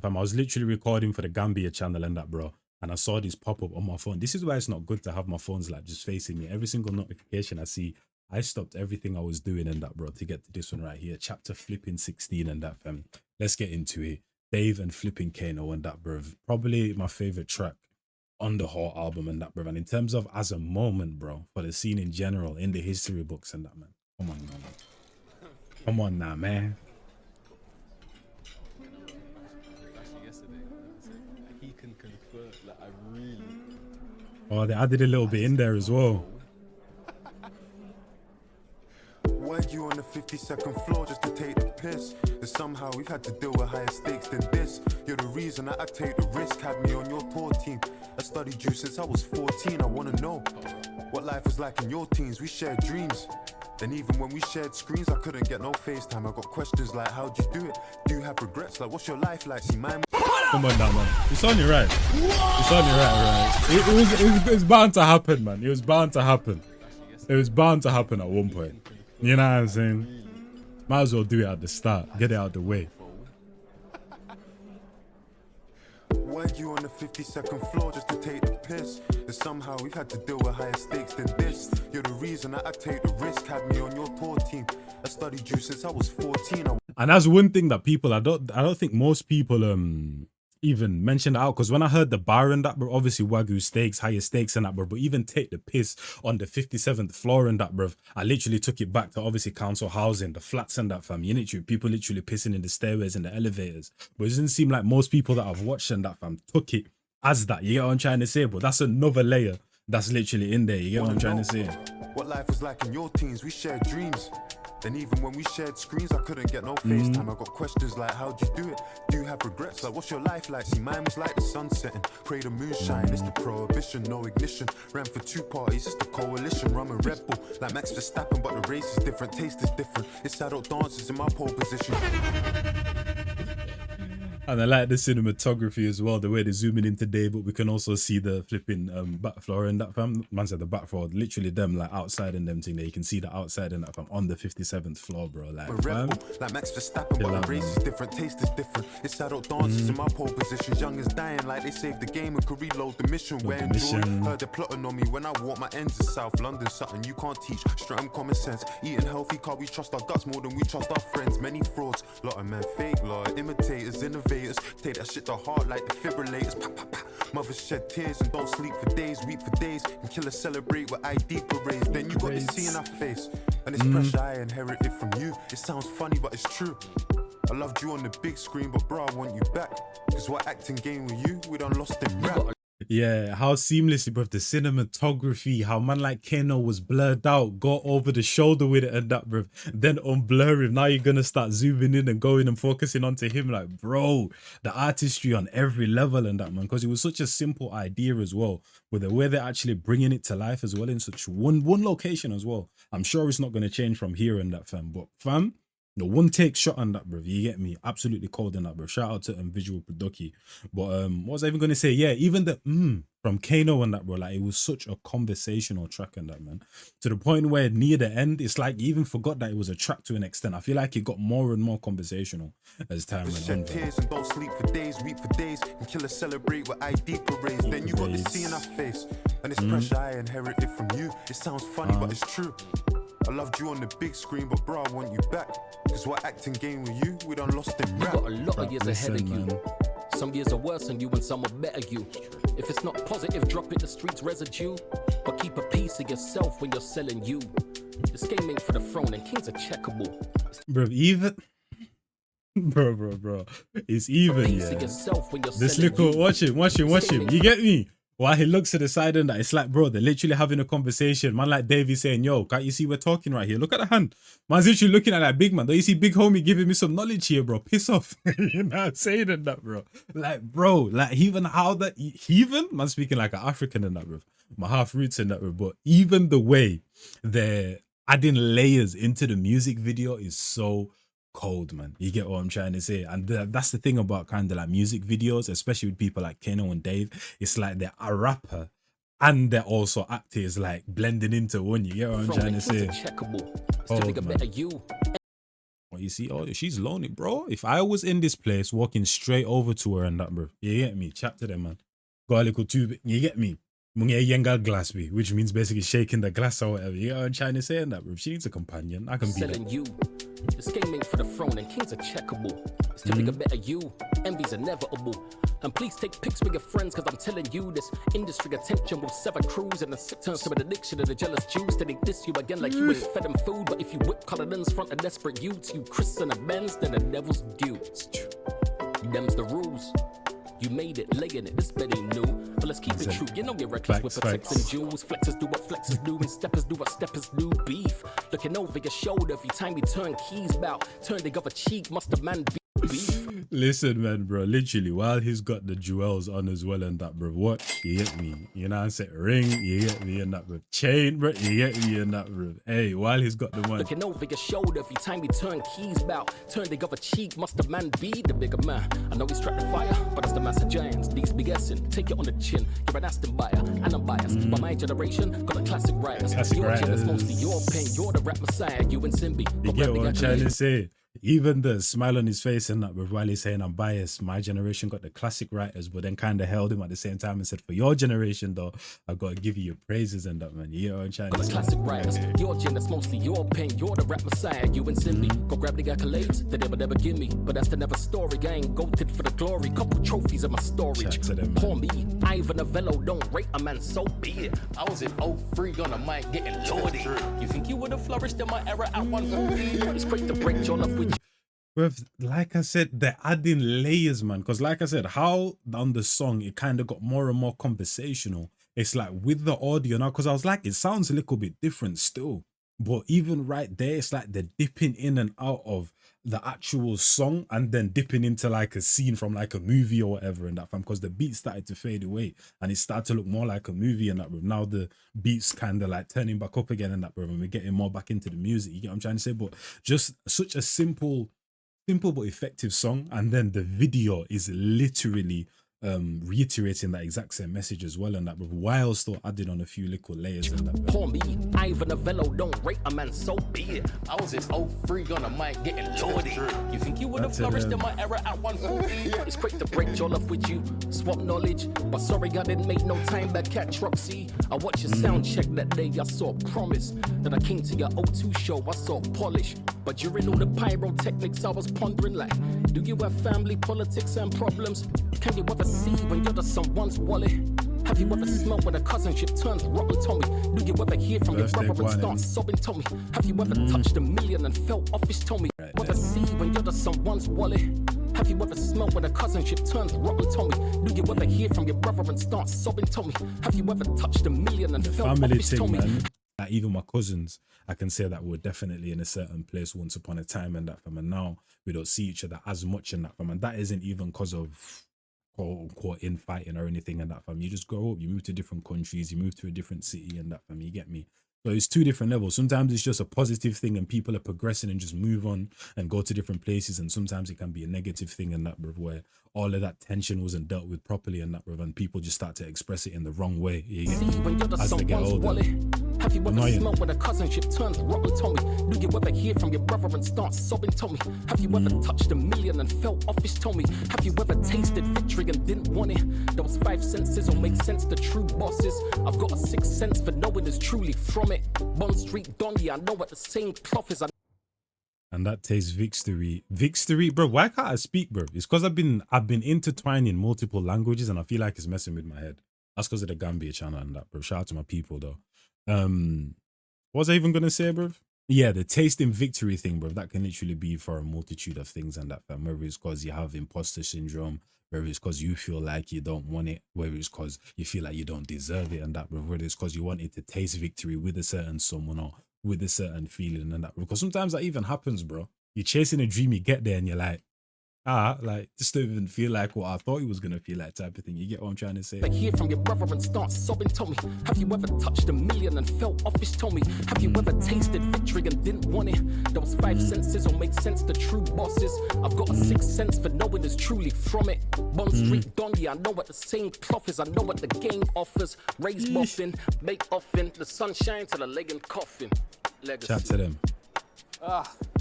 Fam, I was literally recording for the Gambia channel and that, bro. And I saw this pop up on my phone. This is why it's not good to have my phones like just facing me. Every single notification I see, I stopped everything I was doing and that, bro, to get to this one right here. Chapter flipping 16 and that, fam. Let's get into it. Dave and flipping Kano and that, bro. Probably my favorite track on the whole album and that, bro. And in terms of as a moment, bro, for the scene in general, in the history books and that, man. Come on now, man. Come on now, man. He can convert, like, I really. Oh, they added a little bit in there as well. Were you on the 52nd floor just to take the piss? And somehow we've had to deal with higher stakes than this. You're the reason that I take the risk, had me on your tour team. I studied you since I was 14, I wanna know what life was like in your teens. We shared dreams, and even when we shared screens, I couldn't get no FaceTime. I got questions like, how'd you do it? Do you have regrets? Like, what's your life like? See, mine. Come on now, man. It's only right. It's only right. It was bound to happen, man. It was bound to happen. It was bound to happen at one point. You know what I'm saying? Might as well do it at the start. Get it out the way. Were you on the 52nd floor just to take the piss? And somehow we've had to deal with higher stakes than this. You're the reason that I take the risk, had me on your tour team. I studied you since I was 14. And that's one thing that people, I don't think most people even mentioned out, because when I heard the bar and that, bro, obviously Wagyu steaks, higher stakes and that, bro, but even take the piss on the 57th floor and that, bro, I literally took it back to obviously council housing, the flats and that, fam. You literally, people literally pissing in the stairways and the elevators. But it doesn't seem like most people that I've watched and that, fam, took it as that. You get what I'm trying to say? But that's another layer that's literally in there. You get what I'm trying to say? What life was like in your teens, we shared dreams. And even when we shared screens, I couldn't get no FaceTime. I got questions like, how'd you do it? Do you have regrets? Like, what's your life like? See, mine was like the sun setting, pray the moonshine. It's the prohibition, no ignition. Ran for two parties, it's the coalition. Rum and Red Bull, like Max Verstappen, but the race is different, taste is different. It's adult dances in my pole position. And I like the cinematography as well, the way they're zooming in today, but we can also see the flipping back floor and that, fam. Man said the back floor, literally them like outside and them thing there. You can see the outside and that, fam, on the 57th floor, bro. Like, fam, like Max Verstappen, but the race is different, taste is different. It's adult dances in my pole positions. Young is dying like they saved the game and could reload the mission. Wearing jewelry, heard they plotting on me when I walk my ends in South London. Something you can't teach, straight and common sense. Eating healthy, can't we trust our guts more than we trust our friends? Many frauds, lot of men fake, lot of imitators, innovators. Take that shit to heart like defibrillators. Pa, pa, pa. Mothers shed tears and don't sleep for days, weep for days. And killers celebrate with ID parades. Then you got this C in our face, and it's pressure I inherited from you. It sounds funny, but it's true. I loved you on the big screen, but bro, I want you back. Cause what acting game with you, we done lost in rap. Yeah, how seamlessly, bro, the cinematography, how man like Kano was blurred out, got over the shoulder with it and that, bro. Then unblur him. Now you're gonna start zooming in and going and focusing onto him, like, bro, the artistry on every level and that, man, because it was such a simple idea as well, with the way they're actually bringing it to life as well in such one location as well. I'm sure it's not gonna change from here and that, fam, but fam, the one take shot on that, bro. You get me? Absolutely cold in that, bro. Shout out to Visual Producky. But what was I even gonna say? Yeah, even the from Kano and that, bro. Like, it was such a conversational track and that, man. To the point where near the end, it's like you even forgot that it was a track to an extent. I feel like it got more and more conversational as time went on. Tears and don't sleep for days, weep for days, and killers celebrate with ID parades. Then you got this C in our face, and it's pressure I inherited from you. It sounds funny, but it's true. I loved you on the big screen, but bro, I want you back. Cause what acting game with you, we done lost in rap. You got a lot of years ahead of you. Some years are worse than you and some are better you. If it's not positive, drop it, the streets residue. But keep a piece of yourself when you're selling you. This game ain't for the throne and kings are checkable. Bro, even... Bro. It's even, yeah. This little... Watch him. You get me? While he looks to the side and that, it's like, bro, they're literally having a conversation. Man like Davey saying, yo, can't you see we're talking right here? Look at the hand. Man's literally looking at that big man. Don't you see big homie giving me some knowledge here, bro? Piss off. You know what I'm saying that, bro? Like, bro, like, even how that, even, man speaking like an African in that, bro. My half roots in that, bro. But even the way they're adding layers into the music video is so cold, man. You get what I'm trying to say? And that's the thing about kind of like music videos, especially with people like Kano and Dave. It's like they're a rapper and they're also actors, like blending into one. You get what I'm trying to say? Checkable. It's to make a better you. What you see? Oh, she's lonely, bro. If I was in this place, walking straight over to her and that, bro, you get me? Chat to them, man. Got a little tube, you get me? Munge yenga glass be, which means basically shaking the glass or whatever. You know what I'm trying to say in that, bro? She needs a companion. I can be Selling that. you. This game ain't for the throne and kings are checkable. It's to make a better you. Envy's inevitable. And please take pics with your friends, cause I'm telling you this industry attention will sever crews and the sick turns to an addiction of the jealous Jews. Then they diss you again like you ain't fed them food. But if you whip colorins front of desperate youths, you Chris and a Benz, then the devil's due. Them's the rules. You made it, laying it, this bed ain't new. But let's keep it true. You know you're reckless with protects and jewels. Flexers do what flexers do, and steppers do what steppers do. Beef, looking over your shoulder every time you turn keys bout. Turn the other cheek, must the man be beef? Listen, man, bro. Literally, while he's got the jewels on as well and that, bro. What? You get me? You know what I'm saying? Ring, you get me and that, bro. Chain, bro. You get me and that, bro. Hey, while he's got the one. Looking over your shoulder every time you turn keys bout. Turn the other cheek, must the man be the bigger man? I know he's trapped the fire, but that's the massive giants. These be guessing. Take it on the chin. You're an Aston buyer, and I'm biased. But my generation got the classic writers. Your chin is mostly your pen. You're the rap messiah. You and Simbi. You get what I'm trying to say? Even the smile on his face and that, but while he's saying I'm biased, my generation got the classic writers, but then kind of held him at the same time and said, for your generation, though, I've got to give you your praises and that, man. You know what I'm trying to say? Classic writers, your gen, that's mostly your pen. You're the rap messiah, you and Simbi. Go grab the accolades, they never give me. But that's the never story. I ain't goated for the glory. Couple trophies in my storage. Pour me, Ivan Novello, don't rate a man, so be it. I was in 03 on a mic getting lordy. You think you would have flourished in my era at 140? It's great to break your love with you. Bruv, like I said, they're adding layers, man. Because like I said, how on the song, it kind of got more and more conversational. It's like with the audio now, because I was like, it sounds a little bit different still. But even right there, it's like they're dipping in and out of the actual song and then dipping into like a scene from like a movie or whatever and that, fam, because the beat started to fade away and it started to look more like a movie and that, bro. Now the beats kind of like turning back up again and that, bro, and we're getting more back into the music. You get what I'm trying to say? But just such a simple but effective song, and then the video is literally reiterating that exact same message as well and that, but while still adding on a few little layers and that. Pour me, Ivan Novello, don't rate a man, so be it. I was in 03 on a mic getting lordy. You think you would have flourished in my era at 140? It's great to break your love with you, swap knowledge. But sorry, I didn't make no time back at Roxy. I watched your sound check that day, I saw promise. Then I came to your O2 show, I saw polish. But during all the pyrotechnics, I was pondering like, do you have family, politics and problems? Can you ever see when you're just someone's wallet? Have you ever smelled when a cousinship turns rotten, Tommy? Do you ever hear from your brother and start sobbing, Tommy? Have you ever touched a million and felt office, Tommy? Ever see when you're just someone's wallet? Have you ever smelled when a cousinship turns rotten, Tommy? Do you ever hear from your brother and start sobbing, Tommy? Have you ever touched a million and felt office, Tommy? Man. Like even my cousins, I can say that we're definitely in a certain place once upon a time and that, fam, and now we don't see each other as much in that, fam, and that isn't even because of quote unquote infighting or anything and that, fam. You just grow up, you move to different countries, you move to a different city and that, fam. You get me? So it's two different levels. Sometimes it's just a positive thing and people are progressing and just move on and go to different places, and sometimes it can be a negative thing and that, bruv, where all of that tension wasn't dealt with properly and that, bruv, and people just start to express it in the wrong way. You get me? As they get older. Have you ever smelled when a cousinship turns rotten, Tommy? Do you ever hear from your brother and start sobbing, Tommy? Have you ever touched a million and felt office, Tommy? Have you ever tasted victory and didn't want it? Those 5 senses will make sense to true bosses. I've got a 6th sense for knowing it's truly from it. Bond Street Donny, I know what the same cloth is. And that tastes victory. Victory, bro. Why can't I speak, bro? It's because I've been intertwining multiple languages and I feel like it's messing with my head. That's because of the Gambia channel and that, bro. Shout out to my people though. What was I even gonna say, bro? Yeah, the tasting victory thing, bro. That can literally be for a multitude of things and that, fam. Whether it's because you have imposter syndrome, whether it's because you feel like you don't want it, whether it's because you feel like you don't deserve it and that, bro. Whether it's because you want it to taste victory with a certain someone or with a certain feeling and that, bro. Because sometimes that even happens, bro. You're chasing a dream, you get there and you're like, like, just don't even feel like what I thought it was gonna feel like, type of thing. You get what I'm trying to say? Like hear from your brother and start sobbing, Tommy. Have you ever touched a million and felt office, Tommy? Have you ever tasted victory and didn't want it? Those 5 senses will make sense to true bosses. I've got a 6th sense for knowing it's truly from it. Bond Street Donny, I know what the same cloth is. I know what the game offers. Raise muffin, make offin, the sunshine to the leg and coffin. Legacy. Chat to them.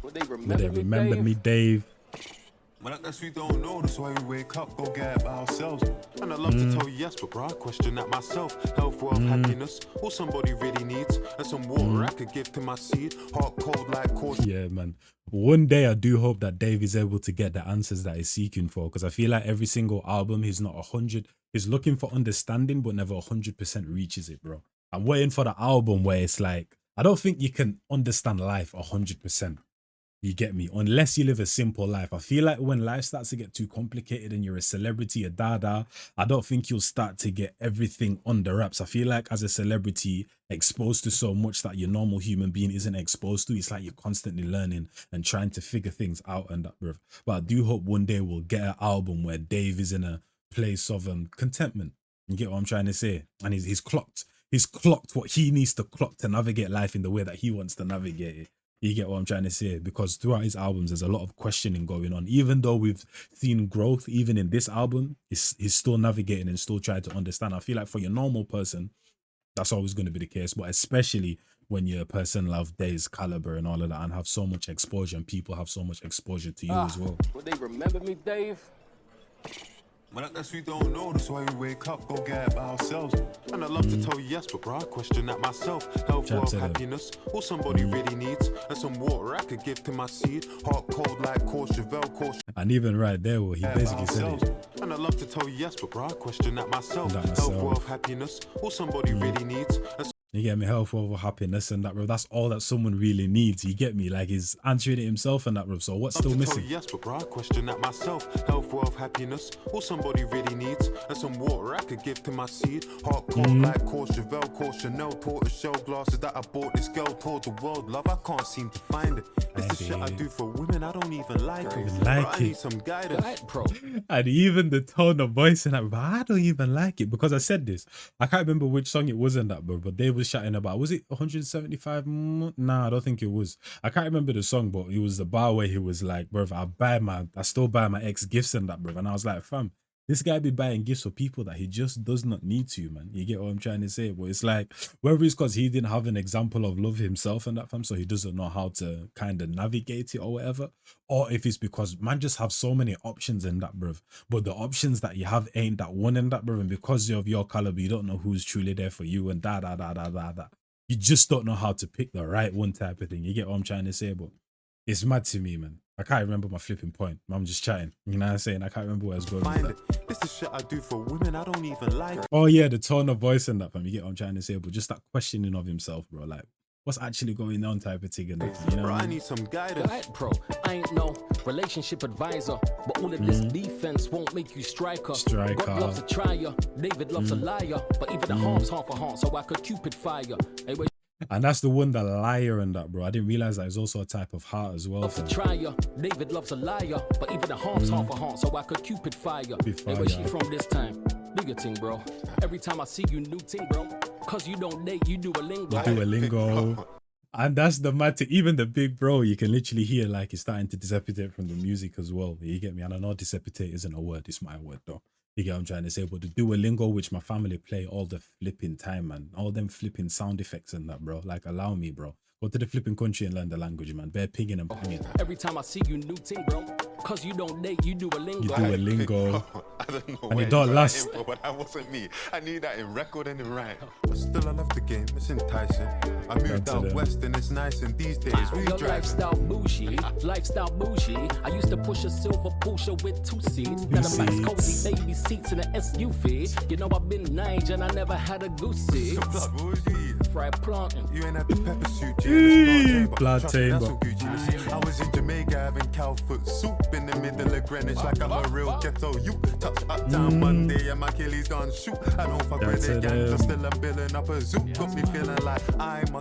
Will they Will they remember me, Dave? Well, I guess we don't know, that's why we wake up, go get it by ourselves. And I love to tell you yes, but bro, I question that myself. Health, wealth, happiness, all somebody really needs. And some water I could give to my seed, heart cold like caution. Yeah, man. One day I do hope that Dave is able to get the answers that he's seeking for, because I feel like every single album he's not 100, he's looking for understanding but never 100% reaches it, bro. I'm waiting for the album where it's like, I don't think you can understand life 100%. You get me? Unless you live a simple life. I feel like when life starts to get too complicated and you're a celebrity, a dada, I don't think you'll start to get everything under wraps. I feel like as a celebrity, exposed to so much that your normal human being isn't exposed to, it's like you're constantly learning and trying to figure things out and that, bro. But I do hope one day we'll get an album where Dave is in a place of contentment. You get what I'm trying to say? And he's clocked. He's clocked what he needs to clock to navigate life in the way that he wants to navigate it. You get what I'm trying to say? Because throughout his albums, there's a lot of questioning going on. Even though we've seen growth, even in this album, he's still navigating and still trying to understand. I feel like for your normal person, that's always going to be the case. But especially when you're a person of Dave's caliber and all of that and have so much exposure and people have so much exposure to you as well. Will they remember me, Dave? Well, I guess we don't know, that's why we wake up, go get it by ourselves. And I love to tell you yes, but bro, I question that myself. Health, wealth, happiness, all somebody really needs. And some water I could give to my seed, heart cold like caution. And even right there, well, he basically said it. And I love to tell you yes, but bro, I question that myself. Health, wealth, happiness, all somebody really needs. You get me? Health, over happiness and that, bro. That's all that someone really needs. You get me? Like, he's answering it himself and that, bro. So what's still missing? Yes, but bro, I question that myself. Health, wealth, happiness, all somebody really needs. And some water I could give to my seed. Heart cold like Chanel, tortoiseshell glasses that I bought this girl toward the world. Love, I can't seem to find it. This is shit I do for women, I don't even like it. I need some guidance. Bro. And even the tone of voice and that, bro, I don't even like it. Because I said this. I can't remember which song it was in that, bro. But they was shouting about, was it 175? Nah, I don't think it was. I can't remember the song, but it was the bar where he was like, bro, I still buy my ex gifts and that, bro. And I was like, fam, this guy be buying gifts for people that he just does not need to, man. You get what I'm trying to say? But it's like, whether it's because he didn't have an example of love himself and that, fam, so he doesn't know how to kind of navigate it or whatever, or if it's because man just have so many options in that, bruv. But the options that you have ain't that one in that, bruv. And because of your caliber, you don't know who's truly there for you and da. You just don't know how to pick the right one type of thing. You get what I'm trying to say? But it's mad to me, man. I can't remember my flipping point. I'm just chatting. You know what I'm saying? I can't remember where I was going with that. This is shit I do for women, I don't even like it. Oh yeah, the tone of voice and that, fam. You get what I'm trying to say? But just that questioning of himself, bro. Like, what's actually going on type of thing and that, you know? Bro, I need some guidance. Bro, I ain't no relationship advisor, but all of this defense won't make you striker. God loves a trier, David loves a liar, but even the harm's half a heart, so I could Cupid fire. Anyway, and that's the one, the liar and that, bro. I didn't realize that it's also a type of heart as well. Loves a trier, David loves a liar, but even the harm's half a heart, so I could Cupid fire. Anyway, she from this time. Do your thing, bro. Every time I see you, new thing, bro. Cause you don't date, you do a lingo. And that's the matter. Even the big bro, you can literally hear like he's starting to dissipate from the music as well. You get me? And I know dissipate isn't a word. It's my word, though. You get what I'm trying to say? But the Duolingo, which my family play all the flipping time, man. All them flipping sound effects and that, bro. Like, allow me, bro. Go to the flipping country and learn the language, man. Bear pinging and panging. Every time I see you, new thing, bro. Cause you don't date, you do a lingo. You do a lingo. I don't know and it don't last. But that wasn't me. I need that in record and in rhyme. But still, I love the game. It's enticing. I moved out west and it's nice. And these days we your drive. Lifestyle bougie. I used to push a silver Porsche with 2 seats. Then a nice cozy baby seats in an SUV. You know I've been Nige and I never had a goosey. Fried plantain. You ain't had the pepper suit. Plantain. I was in Jamaica having cow foot soup in the middle of Greenwich like I'm a real ghetto. You touch uptown Monday and my Achilles gone shoot. I don't fuck with the gangs, still I'm building up a zoo. Got me feeling like I'm.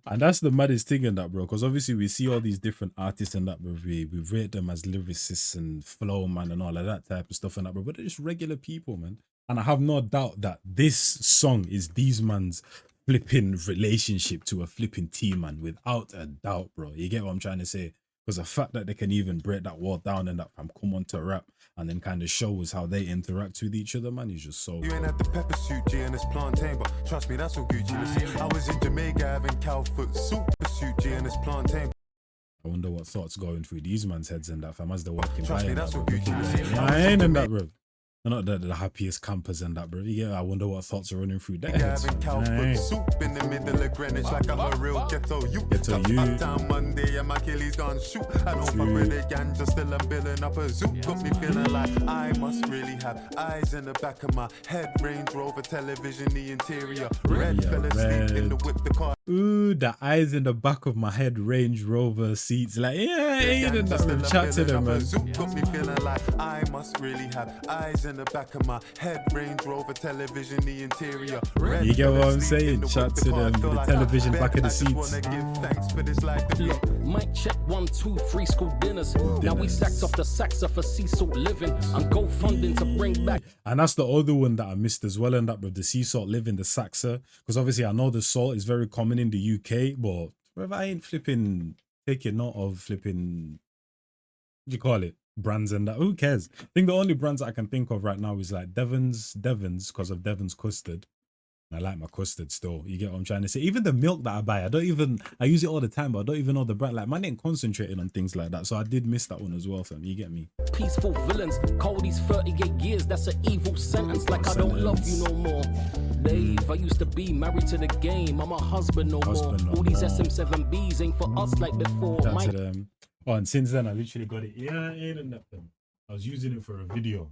And that's the maddest thing in that, bro. Because obviously we see all these different artists and that, bro. We rate them as lyricists and flow, man, and all of that type of stuff and that, bro. But they're just regular people, man. And I have no doubt that this song is these man's flipping relationship to a flipping team, man. Without a doubt, bro. You get what I'm trying to say? Because the fact that they can even break that wall down and that come on to rap and then kind of show us how they interact with each other, man, is just so. You ain't had the pepper suit, G, and it's plantain, but trust me, that's all Gucci. I was in Jamaica having cow foot soup, suit, G, and it's plantain. I wonder what thoughts going through these man's heads and that, fam, as they're walking Trust by. me, And that's that, what bro. Gucci was saying. Yeah, I ain't in that, bro. They're not the happiest campers and that, bro. Yeah, I wonder what thoughts are running through their heads. Having cow foot soup in the middle of Greenwich like I'm a real ghetto you. Ghetto you. Uptown Monday and my Achilles gone shoot. I don't fuck with the ganja, still I'm building up a zoo. Got me feeling like I must really have eyes in the back of my head. Range Rover television, the interior. Red Yeah, fell asleep in the whip, the car. Ooh, the eyes in the back of my head, Range Rover seats. Like, yeah, I ain't in that, bro. Chat to them, man. Got me feeling like I must really have eyes in the back of my head. Range Rover television, the interior. You get what I'm saying? Chat to them, the television back of the seats. Look, mic check 1, 2, free school dinners. Now we sacked off the Saxa for sea salt living and go funding to bring back. And that's the other one that I missed as well, and that with the sea salt living, the Saxa. Because obviously I know the salt is very common in the UK, but brother, I ain't flipping taking note of flipping, what do you call it, brands and that. Who cares? I think the only brands that I can think of right now is like Devon's, because of Devon's custard. I like my custard still. You get what I'm trying to say? Even the milk that I buy, I use it all the time, but I don't even know the brand. Like, man ain't concentrating on things like that. So I did miss that one as well, fam. You get me? Peaceful villains, Cody's 38 years, that's an evil sentence. Like I don't love you no more. Dave, I used to be married to the game. I'm a husband no more. All these SM7Bs ain't for us like before. That's to them. Oh, and since then I literally got it. Yeah, ain't enough. I was using it for a video.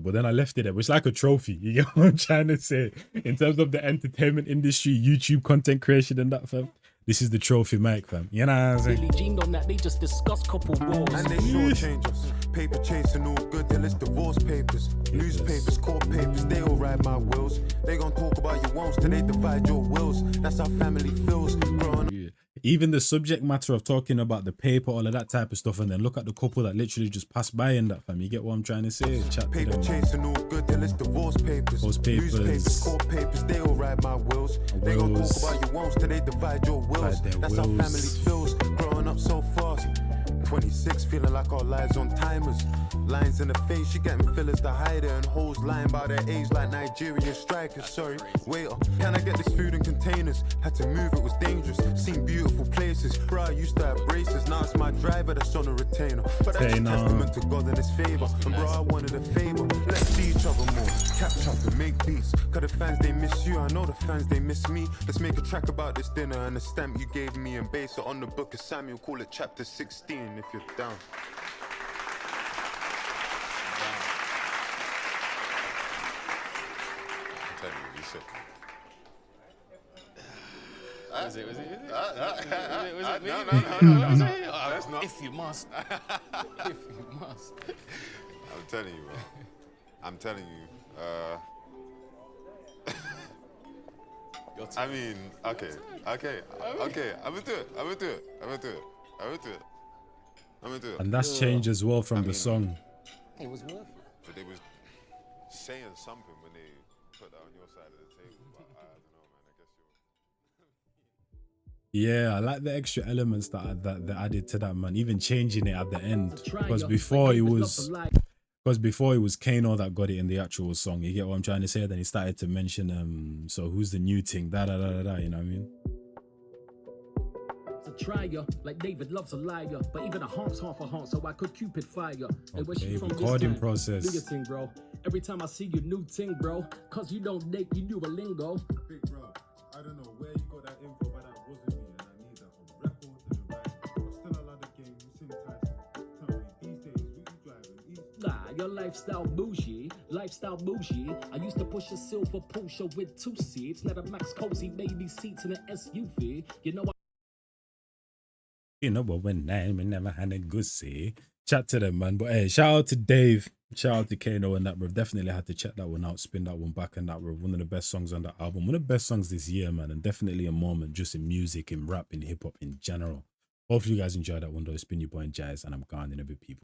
But then I left it there. It's like a trophy. You get what I'm trying to say? In terms of the entertainment industry, YouTube content creation and that, fam. This is the trophy mic, fam. You know what I'm saying? Billy Jean on that, they just discuss couple wars. And they shortchange us. Paper chasing all good till it's divorce papers. Newspapers, court papers, they all ride my wheels. They gon' talk about your wants till they divide your wills. That's how family feels. Growing Even the subject matter of talking about the paper, all of that type of stuff, and then look at the couple that literally just passed by in that, fam. You get what I'm trying to say? Chat paper to them, chasing all good till it's divorce papers. Divorce papers. Newspapers, court papers, they all ride my wheels. They gon' talk about your wants till they divide your wills. That's how family feels. Growing up so fast. 26, feeling like our lives on timers. Lines in the face, she getting fillers to hide it. And hoes lying by their age like Nigerian strikers. Sorry, waiter, can I get this food in containers? Had to move, it was dangerous. Seen beautiful places. Bro, I used to have braces. Now it's my driver that's on a retainer. But that's a testament to God and his favor. And bro, I wanted a favor. Let's see each other more. Catch up and make beats. Cause the fans, they miss you. I know the fans, they miss me. Let's make a track about this dinner and the stamp you gave me and base it on the book of Samuel. Call it chapter 16. If you're down. I'm telling you, you said. Was it? No. That's not. If you must. If you must. I'm telling you, bro. I'm telling you. I mean, okay. I'm gonna do it. And that's changed as well from the song. It was worth it. But they was saying something when they put that on your side of the table. But I don't know, man. I guess Yeah, I like the extra elements that they added to that, man. Even changing it at the end, because before it was Kano that got it in the actual song. You get what I'm trying to say? Then he started to mention so who's the new thing? You know what I mean? Trier, like David loves a liar, but even a heart's half a heart, so I could Cupid fire. Hey, where she from recording this time? process. Do your thing, bro. Every time I see you, new thing, bro. Cause you don't date, you do a lingo. Big bro, I don't know where you got that info, but that wasn't me, and I need that on record and right. But still, I love the game. You sing Tyson. Tell me, these days, who you driving? Your lifestyle bougie. I used to push a silver Porsche with 2 seats, not a Max Cozy baby seats in an SUV. But when we never had a good say. Chat to them, man. But hey, shout out to Dave, shout out to Kano and that, bro. Definitely had to check that one out, spin that one back and that, bro. One of the best songs on that album. One of the best songs this year, man. And definitely a moment just in music, in rap, in hip hop in general. Hopefully you guys enjoyed that one though. It's been your boy Jazz, and I'm gone in a bit, people.